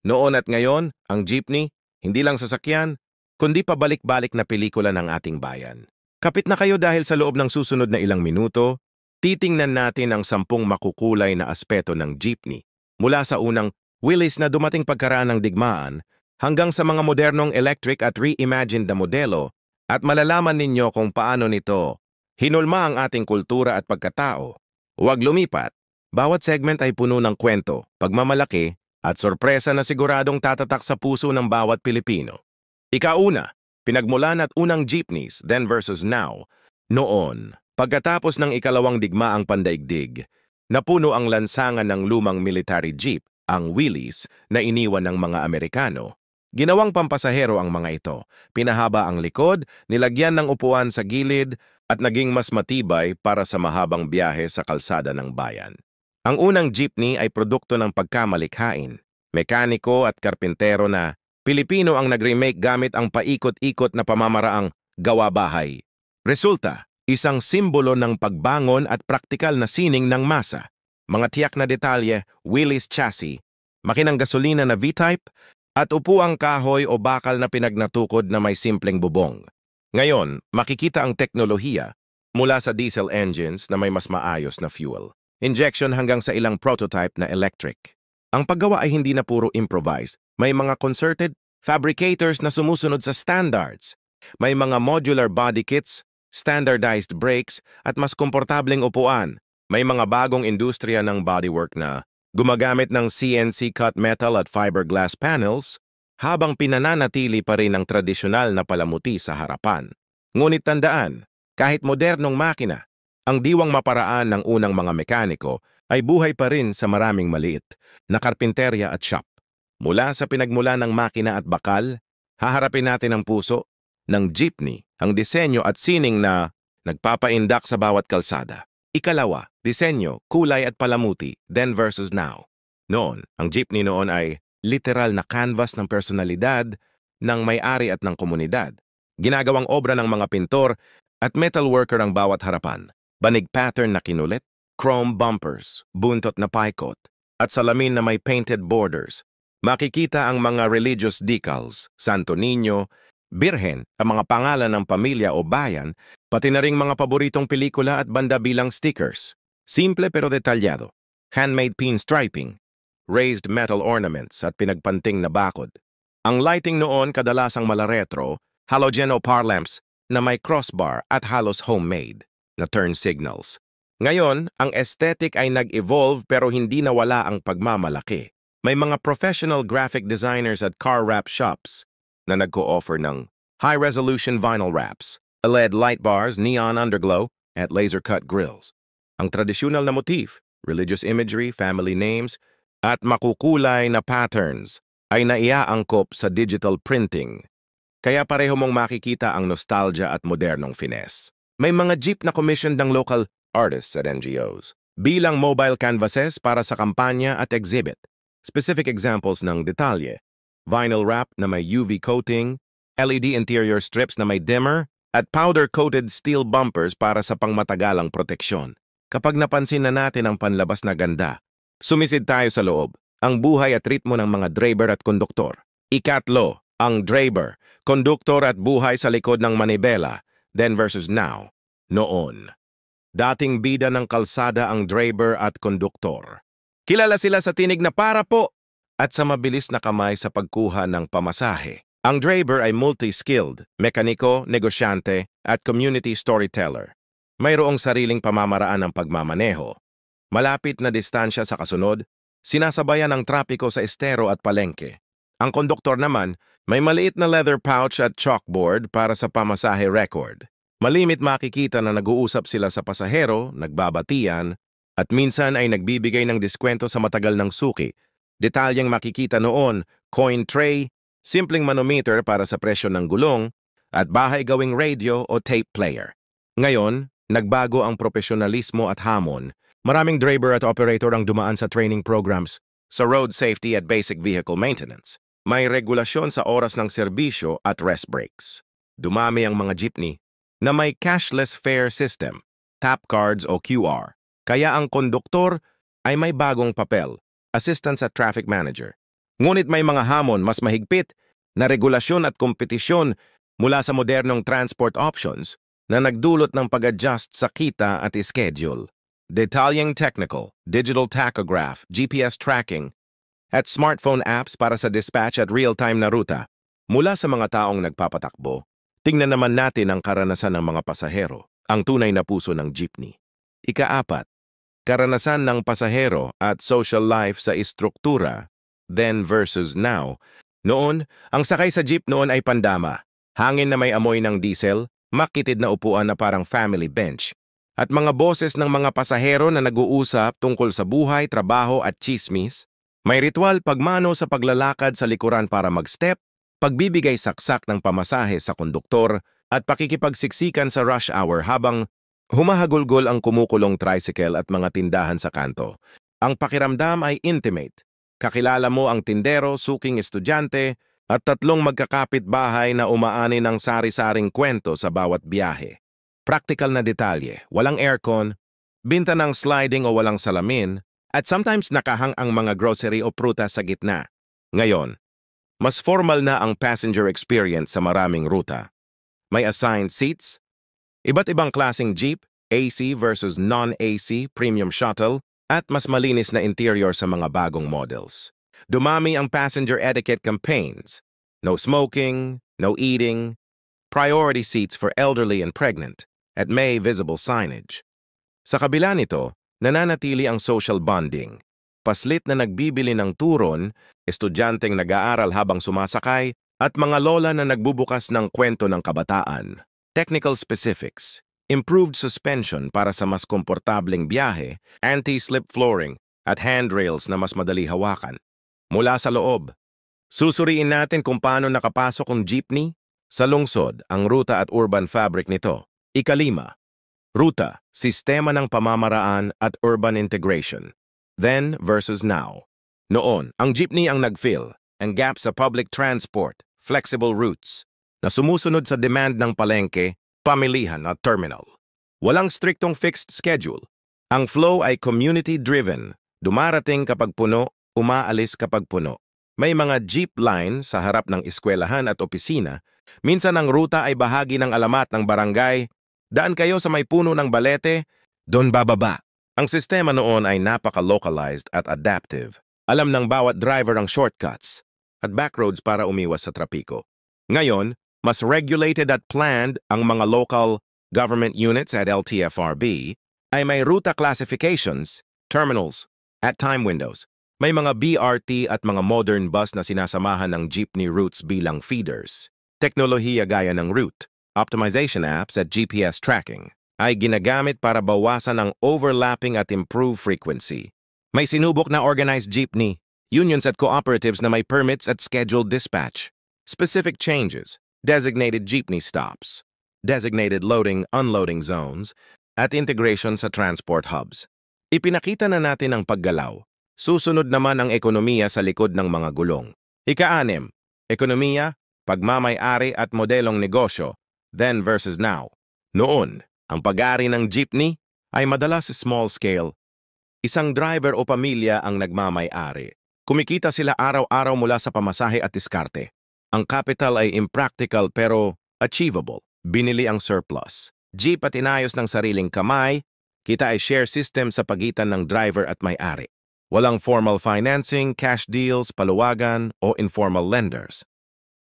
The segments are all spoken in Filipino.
Noon at ngayon, ang jeepney, hindi lang sasakyan, kundi pabalik-balik na pelikula ng ating bayan. Kapit na kayo dahil sa loob ng susunod na ilang minuto, titingnan natin ang 10 makukulay na aspeto ng jeepney. Mula sa unang Willys na dumating pagkaraan ng digmaan, hanggang sa mga modernong electric at reimagined na modelo, at malalaman ninyo kung paano nito hinulma ang ating kultura at pagkatao. Huwag lumipat. Bawat segment ay puno ng kwento, pagmamalaki, at sorpresa na siguradong tatatak sa puso ng bawat Pilipino. Ikauna, pinagmulan at unang jeepneys, then versus now. Noon, pagkatapos ng ikalawang digmaang pandaigdig, napuno ang lansangan ng lumang military jeep, ang Willys, na iniwan ng mga Amerikano. Ginawang pampasahero ang mga ito. Pinahaba ang likod, nilagyan ng upuan sa gilid, at naging mas matibay para sa mahabang biyahe sa kalsada ng bayan. Ang unang jeepney ay produkto ng pagkamalikhain. Mekaniko at karpintero na Pilipino ang nag-remake gamit ang paikot-ikot na pamamaraang gawa-bahay. Resulta, isang simbolo ng pagbangon at praktikal na sining ng masa. Mga tiyak na detalye, Willys chassis, makinang gasolina na V-type, at upuang kahoy o bakal na pinagnatukod na may simpleng bubong. Ngayon, makikita ang teknolohiya mula sa diesel engines na may mas maayos na fuel. Injection hanggang sa ilang prototype na electric. Ang paggawa ay hindi na puro improvise. May mga concerted fabricators na sumusunod sa standards. May mga modular body kits, standardized brakes, at mas komportableng upuan. May mga bagong industriya ng bodywork na gumagamit ng CNC cut metal at fiberglass panels, habang pinananatili pa rin ang tradisyonal na palamuti sa harapan. Ngunit tandaan, kahit modernong makina, ang diwang maparaan ng unang mga mekaniko ay buhay pa rin sa maraming maliit na karpinterya at shop. Mula sa pinagmula ng makina at bakal, haharapin natin ang puso ng jeepney, ang disenyo at sining na nagpapaindak sa bawat kalsada. Ikalawa, disenyo, kulay at palamuti, then versus now. Noon, ang jeepney noon ay literal na canvas ng personalidad ng may-ari at ng komunidad. Ginagawang obra ng mga pintor at metalworker ang bawat harapan. Banig pattern na kinulit, chrome bumpers, buntot na paikot, at salamin na may painted borders. Makikita ang mga religious decals, Santo Niño, Birhen, ang mga pangalan ng pamilya o bayan, pati na ring mga paboritong pelikula at banda bilang stickers. Simple pero detalyado. Handmade pinstriping, raised metal ornaments at pinagpanting na bakod. Ang lighting noon kadalasang mala-retro, halogen o par lamps na may crossbar at halos homemade na turn signals. Ngayon, ang aesthetic ay nag-evolve pero hindi nawala ang pagmamalaki. May mga professional graphic designers at car wrap shops na nagko-offer ng high-resolution vinyl wraps, LED light bars, neon underglow, at laser-cut grills. Ang tradisyonal na motif, religious imagery, family names, at makukulay na patterns ay naiaangkop sa digital printing. Kaya pareho mong makikita ang nostalgia at modernong finesse. May mga jeep na commissioned ng local artists at NGOs bilang mobile canvases para sa kampanya at exhibit. Specific examples ng detalye, vinyl wrap na may UV coating, LED interior strips na may dimmer, at powder-coated steel bumpers para sa pangmatagalang proteksyon. Kapag napansin na natin ang panlabas na ganda, sumisid tayo sa loob, ang buhay at ritmo ng mga driver at konduktor. Ikatlo, ang driver, konduktor at buhay sa likod ng manibela, then versus now, noon. Dating bida ng kalsada ang driver at konduktor. Kilala sila sa tinig na para po at sa mabilis na kamay sa pagkuha ng pamasahe. Ang driver ay multi-skilled, mekaniko, negosyante, at community storyteller. Mayroong sariling pamamaraan ng pagmamaneho. Malapit na distansya sa kasunod, sinasabayan ang trapiko sa estero at palengke. Ang konduktor naman, may maliit na leather pouch at chalkboard para sa pamasahe record. Malimit makikita na nag-uusap sila sa pasahero, nagbabatian, at minsan ay nagbibigay ng diskwento sa matagal ng suki. Detalyeng makikita noon, coin tray, simpleng manometer para sa presyo ng gulong, at bahay-gawing radio o tape player. Ngayon, nagbago ang profesionalismo at hamon. Maraming driver at operator ang dumaan sa training programs sa road safety at basic vehicle maintenance. May regulasyon sa oras ng serbisyo at rest breaks. Dumami ang mga jeepney na may cashless fare system, tap cards o QR. Kaya ang konduktor ay may bagong papel, assistant sa traffic manager. Ngunit may mga hamon mas mahigpit na regulasyon at kompetisyon mula sa modernong transport options na nagdulot ng pag-adjust sa kita at schedule. Detalyeng technical, digital tachograph, GPS tracking, at smartphone apps para sa dispatch at real-time na ruta. Mula sa mga taong nagpapatakbo, tingnan naman natin ang karanasan ng mga pasahero, ang tunay na puso ng jeepney. Ika-4, karanasan ng pasahero at social life sa istruktura, then versus now. Noon, ang sakay sa jeep noon ay pandama, hangin na may amoy ng diesel, makitid na upuan na parang family bench, at mga boses ng mga pasahero na nag-uusap tungkol sa buhay, trabaho at chismis. May ritual pagmano sa paglalakad sa likuran para mag-step, pagbibigay saksak ng pamasahe sa konduktor, at pakikipagsiksikan sa rush hour habang humahagulgol ang kumukulong tricycle at mga tindahan sa kanto. Ang pakiramdam ay intimate. Kakilala mo ang tindero, suking estudyante, at tatlong magkakapit bahay na umaani ng sari-saring kwento sa bawat biyahe. Practical na detalye, walang aircon, binta ng sliding o walang salamin, at sometimes nakahang ang mga grocery o prutas sa gitna. Ngayon, mas formal na ang passenger experience sa maraming ruta. May assigned seats, iba't ibang klaseng jeep, AC versus non-AC, premium shuttle, at mas malinis na interior sa mga bagong models. Dumami ang passenger etiquette campaigns. No smoking, no eating, priority seats for elderly and pregnant, at may visible signage. Sa kabila nito, nananatili ang social bonding. Paslit na nagbibili ng turon, estudyanteng nag-aaral habang sumasakay, at mga lola na nagbubukas ng kwento ng kabataan. Technical specifics, improved suspension para sa mas komportableng biyahe, anti-slip flooring, at handrails na mas madali hawakan. Mula sa loob, susuriin natin kung paano nakapasok ang jeepney sa lungsod, ang ruta at urban fabric nito. Ika-5, ruta, sistema ng pamamaraan at urban integration. Then versus now. Noon, ang jeepney ang nag-fill, ang gap sa public transport, flexible routes, na sumusunod sa demand ng palengke, pamilihan at terminal. Walang striktong fixed schedule. Ang flow ay community-driven, dumarating kapag puno, umaalis kapag puno. May mga jeep line sa harap ng eskwelahan at opisina. Minsan ang ruta ay bahagi ng alamat ng barangay. Daan kayo sa may puno ng balete, doon bababa. Ang sistema noon ay napaka-localized at adaptive. Alam ng bawat driver ang shortcuts at backroads para umiwas sa trapiko. Ngayon, mas regulated at planned ang mga local government units at LTFRB ay may ruta classifications, terminals, at time windows. May mga BRT at mga modern bus na sinasamahan ng jeepney routes bilang feeders. Teknolohiya gaya ng route, optimization apps at GPS tracking ay ginagamit para bawasan ang overlapping at improve frequency. May sinubok na organized jeepney, unions at cooperatives na may permits at scheduled dispatch. Specific changes, designated jeepney stops, designated loading-unloading zones, at integration sa transport hubs. Ipinakita na natin ang paggalaw. Susunod naman ang ekonomiya sa likod ng mga gulong. Ika-6, ekonomiya, pagmamay-ari at modelong negosyo, then versus now. Noon, ang pag-ari ng jeepney ay madalas small scale. Isang driver o pamilya ang nagmamay-ari. Kumikita sila araw-araw mula sa pamasahe at diskarte. Ang capital ay impractical pero achievable. Binili ang surplus. Jeep at inayos ng sariling kamay, kita ay share system sa pagitan ng driver at may-ari. Walang formal financing, cash deals, paluwagan o informal lenders.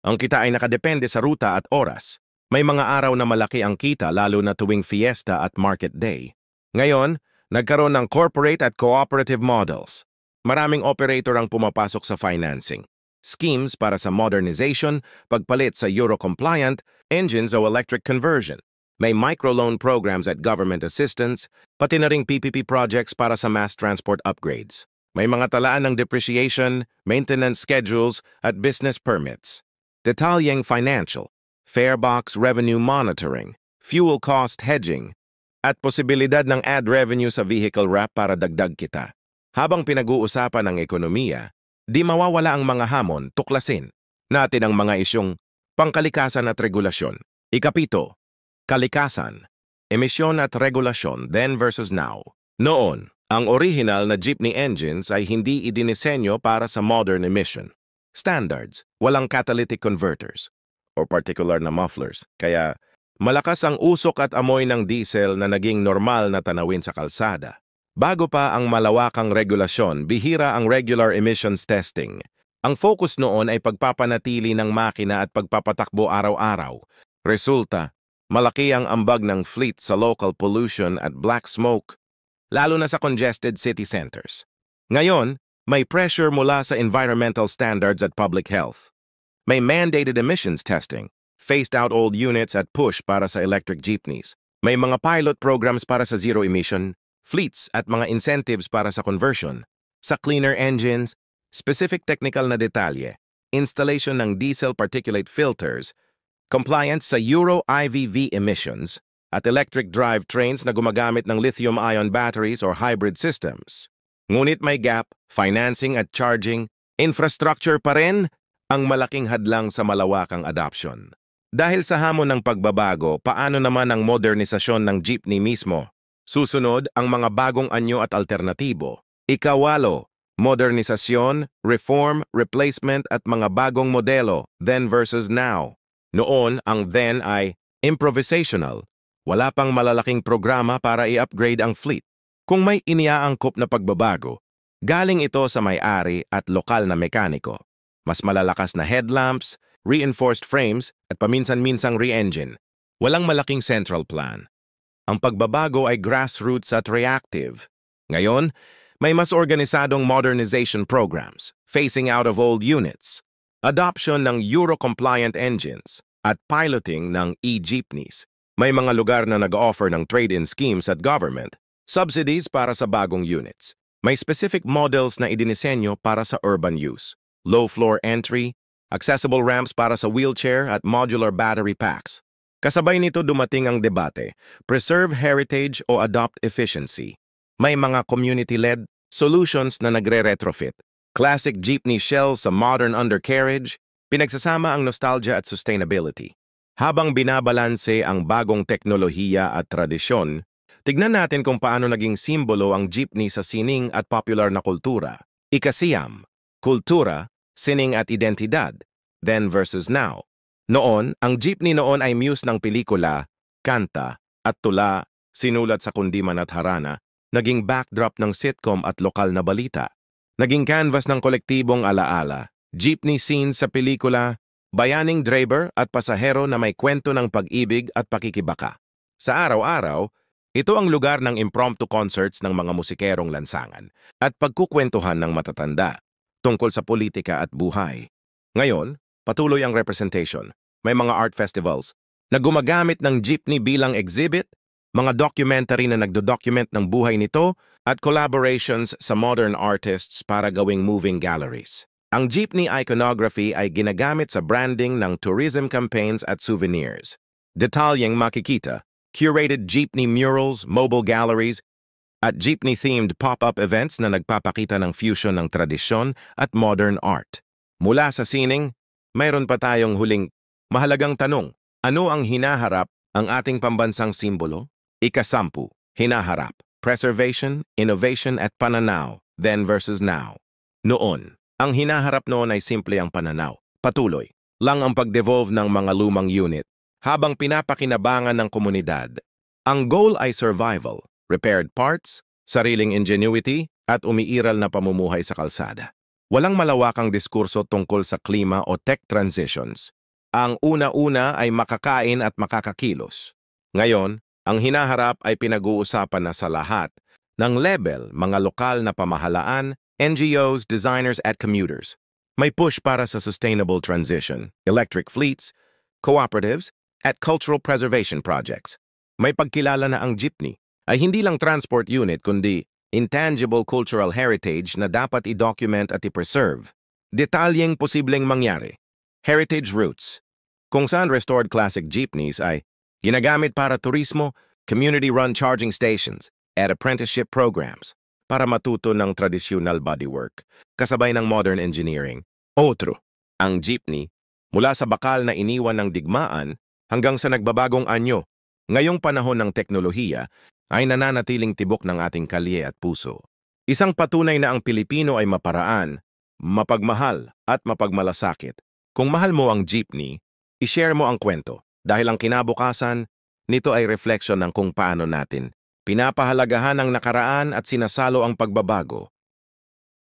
Ang kita ay nakadepende sa ruta at oras. May mga araw na malaki ang kita lalo na tuwing fiesta at market day. Ngayon, nagkaroon ng corporate at cooperative models. Maraming operator ang pumapasok sa financing. Schemes para sa modernization, pagpalit sa Euro-compliant, engines o electric conversion. May microloan programs at government assistance, pati na ring PPP projects para sa mass transport upgrades. May mga talaan ng depreciation, maintenance schedules, at business permits. Detalyeng financial, farebox revenue monitoring, fuel cost hedging, at posibilidad ng ad revenue sa vehicle wrap para dagdag kita. Habang pinag-uusapan ang ekonomiya, di mawawala ang mga hamon, tuklasin natin ang mga isyong pangkalikasan at regulasyon. Ika-7, kalikasan, emisyon at regulasyon, then versus now. Noon, ang original na jeepney engines ay hindi idinisenyo para sa modern emission. Standards, walang catalytic converters or particular na mufflers. Kaya malakas ang usok at amoy ng diesel na naging normal na tanawin sa kalsada. Bago pa ang malawakang regulasyon, bihira ang regular emissions testing. Ang focus noon ay pagpapanatili ng makina at pagpapatakbo araw-araw. Resulta, malaki ang ambag ng fleet sa local pollution at black smoke, lalo na sa congested city centers. Ngayon, may pressure mula sa environmental standards at public health. May mandated emissions testing, phased out old units at push para sa electric jeepneys. May mga pilot programs para sa zero emission, fleets at mga incentives para sa conversion. Sa cleaner engines, specific technical na detalye, installation ng diesel particulate filters, compliance sa Euro IVV emissions, at electric drive trains na gumagamit ng lithium-ion batteries or hybrid systems. Ngunit may gap, financing at charging, infrastructure pa rin ang malaking hadlang sa malawakang adoption. Dahil sa hamon ng pagbabago, paano naman ang modernisasyon ng jeepney mismo? Susunod ang mga bagong anyo at alternatibo. Ikawalo, modernisasyon, reform, replacement at mga bagong modelo, then versus now. Noon, ang then ay improvisational. Wala pang malalaking programa para i-upgrade ang fleet. Kung may iniaangkop na pagbabago, galing ito sa may-ari at lokal na mekaniko. Mas malalakas na headlamps, reinforced frames at paminsan-minsang re-engine. Walang malaking central plan. Ang pagbabago ay grassroots at reactive. Ngayon, may mas organisadong modernization programs, phasing out of old units, adoption ng Euro-compliant engines, at piloting ng e-jeepneys. May mga lugar na nag-offer ng trade-in schemes at government, subsidies para sa bagong units. May specific models na idinisenyo para sa urban use, low floor entry, accessible ramps para sa wheelchair at modular battery packs. Kasabay nito dumating ang debate, preserve heritage o adopt efficiency. May mga community-led solutions na nagre-retrofit. Classic jeepney shells sa modern undercarriage, pinagsasama ang nostalgia at sustainability. Habang binabalanse ang bagong teknolohiya at tradisyon, tignan natin kung paano naging simbolo ang jeepney sa sining at popular na kultura. Ikasiyam, kultura, sining at identidad, then versus now. Noon, ang jeepney noon ay muse ng pelikula, kanta, at tula, sinulat sa kundiman at harana, naging backdrop ng sitcom at lokal na balita. Naging canvas ng kolektibong alaala, jeepney scenes sa pelikula, bayaning driver at pasahero na may kwento ng pag-ibig at pakikibaka. Sa araw-araw, ito ang lugar ng impromptu concerts ng mga musikerong lansangan at pagkukwentuhan ng matatanda tungkol sa politika at buhay. Ngayon, patuloy ang representation. May mga art festivals na gumagamit ng jeepney bilang exhibit, mga documentary na nagdo-document ng buhay nito, at collaborations sa modern artists para gawing moving galleries. Ang jeepney iconography ay ginagamit sa branding ng tourism campaigns at souvenirs. Detalyeng makikita, curated jeepney murals, mobile galleries, at jeepney-themed pop-up events na nagpapakita ng fusion ng tradisyon at modern art. Mula sa sining, mayroon pa tayong huling mahalagang tanong. Ano ang hinaharap ang ating pambansang simbolo? Ikasampu, hinaharap, preservation, innovation at pananaw, then versus now. Noon, ang hinaharap noon ay simple ang pananaw. Patuloy lang ang pag-devolve ng mga lumang unit habang pinapakinabangan ng komunidad. Ang goal ay survival, repaired parts, sariling ingenuity, at umiiral na pamumuhay sa kalsada. Walang malawakang diskurso tungkol sa klima o tech transitions. Ang una-una ay makakain at makakakilos. Ngayon, ang hinaharap ay pinag-uusapan na sa lahat ng level, mga lokal na pamahalaan, NGOs, designers at commuters. May push para sa sustainable transition, electric fleets, cooperatives, at cultural preservation projects. May pagkilala na ang jeepney ay hindi lang transport unit kundi intangible cultural heritage na dapat i-document at i-preserve. Detalyeng posibleng mangyari. Heritage routes, kung saan restored classic jeepneys ay ginagamit para turismo, community-run charging stations, at apprenticeship programs para matuto ng tradisyonal bodywork, kasabay ng modern engineering. Otro, ang jeepney, mula sa bakal na iniwan ng digmaan hanggang sa nagbabagong anyo, ngayong panahon ng teknolohiya ay nananatiling tibok ng ating kalye at puso. Isang patunay na ang Pilipino ay maparaan, mapagmahal at mapagmalasakit. Kung mahal mo ang jeepney, i-share mo ang kwento dahil ang kinabukasan nito ay refleksyon ng kung paano natin pinapahalagahan ang nakaraan at sinasalo ang pagbabago